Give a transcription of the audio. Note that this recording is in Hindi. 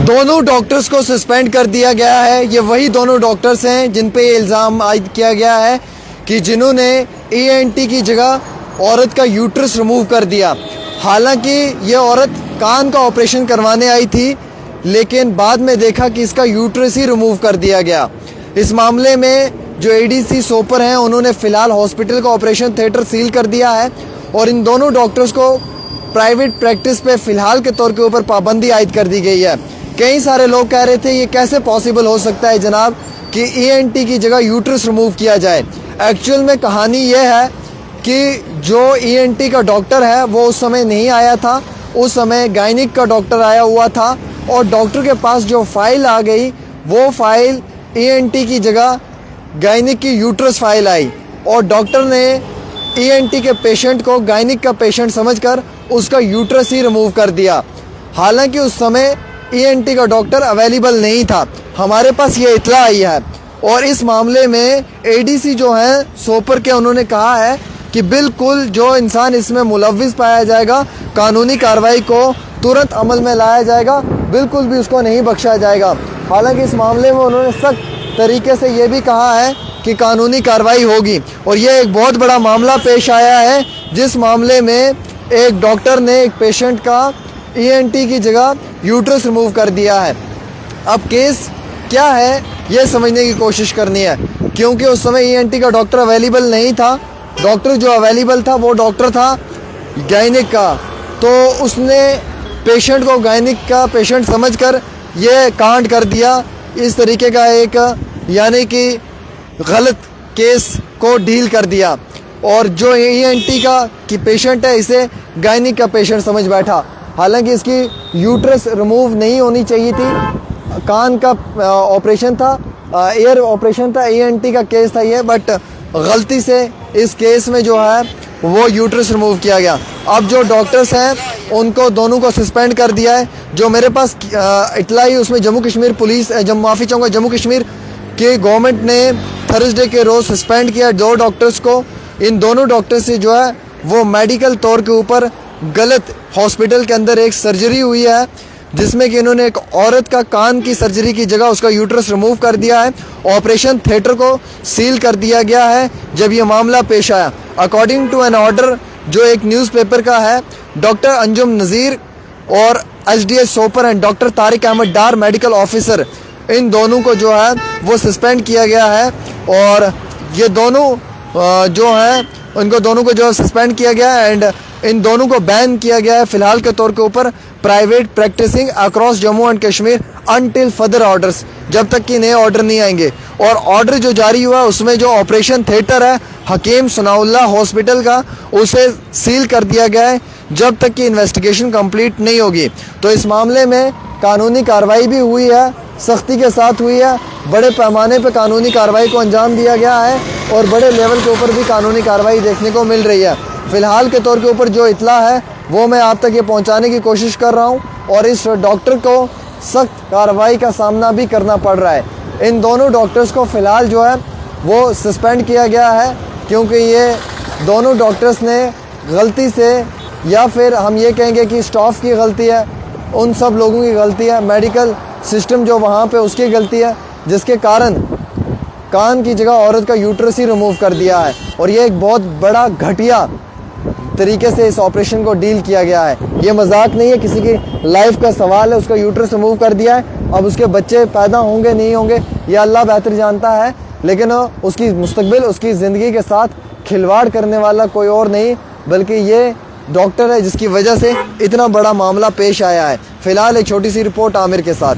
दोनों डॉक्टर्स को सस्पेंड कर दिया गया है। ये वही दोनों डॉक्टर्स हैं जिन पे ये इल्ज़ाम आयद किया गया है कि जिन्होंने ENT की जगह औरत का यूट्रस रिमूव कर दिया। हालांकि ये औरत कान का ऑपरेशन करवाने आई थी, लेकिन बाद में देखा कि इसका यूट्रस ही रिमूव कर दिया गया। इस मामले में जो ADC सोपर हैं उन्होंने फ़िलहाल हॉस्पिटल का ऑपरेशन थिएटर सील कर दिया है और इन दोनों डॉक्टर्स को प्राइवेट प्रैक्टिस पे फ़िलहाल के तौर के ऊपर पाबंदी आयद कर दी गई है। कई सारे लोग कह रहे थे ये कैसे पॉसिबल हो सकता है जनाब कि ENT की जगह यूट्रस रिमूव किया जाए। एक्चुअल में कहानी ये है कि जो ENT का डॉक्टर है वो उस समय नहीं आया था, उस समय गायनिक का डॉक्टर आया हुआ था और डॉक्टर के पास जो फाइल आ गई वो फाइल ENT की जगह गायनिक की यूट्रस फाइल आई और डॉक्टर ने ENT के पेशेंट को गायनिक का पेशेंट समझकर उसका यूट्रस ही रिमूव कर दिया। हालांकि उस समय ENT का डॉक्टर अवेलेबल नहीं था। हमारे पास ये इत्तला आई है और इस मामले में ADC जो हैं सोपर के, उन्होंने कहा है कि बिल्कुल जो इंसान इसमें मुलव्विस पाया जाएगा कानूनी कार्रवाई को तुरंत अमल में लाया जाएगा, बिल्कुल भी उसको नहीं बख्शा जाएगा। हालांकि इस मामले में उन्होंने सख्त तरीके से ये भी कहा है कि कानूनी कार्रवाई होगी और ये एक बहुत बड़ा मामला पेश आया है जिस मामले में एक डॉक्टर ने एक पेशेंट का ENT की जगह यूट्रस रिमूव कर दिया है। अब केस क्या है ये समझने की कोशिश करनी है, क्योंकि उस समय ENT का डॉक्टर अवेलेबल नहीं था। डॉक्टर जो अवेलेबल था वो डॉक्टर था गायनिक का, तो उसने पेशेंट को गायनिक का पेशेंट समझकर ये कांड कर दिया। इस तरीके का एक यानी कि गलत केस को डील कर दिया और जो ENT का कि पेशेंट है इसे गायनिक का पेशेंट समझ बैठा। हालांकि इसकी यूट्रस रिमूव नहीं होनी चाहिए थी, कान का ऑपरेशन था, एयर ऑपरेशन था, ENT का केस था ये, बट गलती से इस केस में जो है वो यूट्रस रिमूव किया गया। अब जो डॉक्टर्स हैं उनको दोनों को सस्पेंड कर दिया है। जो मेरे पास इतला ही उसमें जम्मू कश्मीर पुलिस, माफ़ी चाहूँगा, जम्मू कश्मीर की गवर्नमेंट ने थर्सडे के रोज़ सस्पेंड किया 2 डॉक्टर्स को। इन दोनों डॉक्टर्स से जो है वो मेडिकल तौर के ऊपर गलत हॉस्पिटल के अंदर एक सर्जरी हुई है जिसमें कि इन्होंने एक औरत का कान की सर्जरी की जगह उसका यूट्रस रिमूव कर दिया है। ऑपरेशन थिएटर को सील कर दिया गया है जब ये मामला पेश आया। अकॉर्डिंग टू एन ऑर्डर जो एक न्यूज़पेपर का है, डॉक्टर अंजुम नज़ीर और SDS Sopore and doctor Tariq Ahmad Dar medical officer, इन दोनों को जो है वो सस्पेंड किया गया है और ये दोनों जो हैं उनको दोनों को जो सस्पेंड किया गया है एंड इन दोनों को बैन किया गया है फ़िलहाल के तौर के ऊपर private practicing across Jammu and Kashmir until further orders, जब तक कि नए ऑर्डर नहीं आएंगे। और ऑर्डर जो जारी हुआ है उसमें जो ऑपरेशन थिएटर है हकीम सनाउल्लाह हॉस्पिटल का, उसे सील कर दिया गया है जब तक कि इन्वेस्टिगेशन कंप्लीट नहीं होगी। तो इस मामले में कानूनी कार्रवाई भी हुई है, सख्ती के साथ हुई है, बड़े पैमाने पर कानूनी कार्रवाई को अंजाम दिया गया है और बड़े लेवल के ऊपर भी कानूनी कार्रवाई देखने को मिल रही है। फ़िलहाल के तौर के ऊपर जो इत्तला है वो मैं आप तक ये पहुंचाने की कोशिश कर रहा हूं और इस डॉक्टर को सख्त कार्रवाई का सामना भी करना पड़ रहा है। इन दोनों डॉक्टर्स को फ़िलहाल जो है वो सस्पेंड किया गया है क्योंकि ये दोनों डॉक्टर्स ने गलती से, या फिर हम ये कहेंगे कि स्टाफ की गलती है, उन सब लोगों की गलती है, मेडिकल सिस्टम जो वहाँ पे उसकी गलती है, जिसके कारण कान की जगह औरत का यूट्रस ही रिमूव कर दिया है और ये एक बहुत बड़ा घटिया तरीके से इस ऑपरेशन को डील किया गया है। ये मजाक नहीं है, किसी की लाइफ का सवाल है। उसका यूट्रस रिमूव कर दिया है, अब उसके बच्चे पैदा होंगे नहीं होंगे ये अल्लाह बेहतर जानता है, लेकिन उसकी मुस्तकबिल, उसकी ज़िंदगी के साथ खिलवाड़ करने वाला कोई और नहीं बल्कि ये डॉक्टर है जिसकी वजह से इतना बड़ा मामला पेश आया है। फ़िलहाल एक छोटी सी रिपोर्ट आमिर के साथ।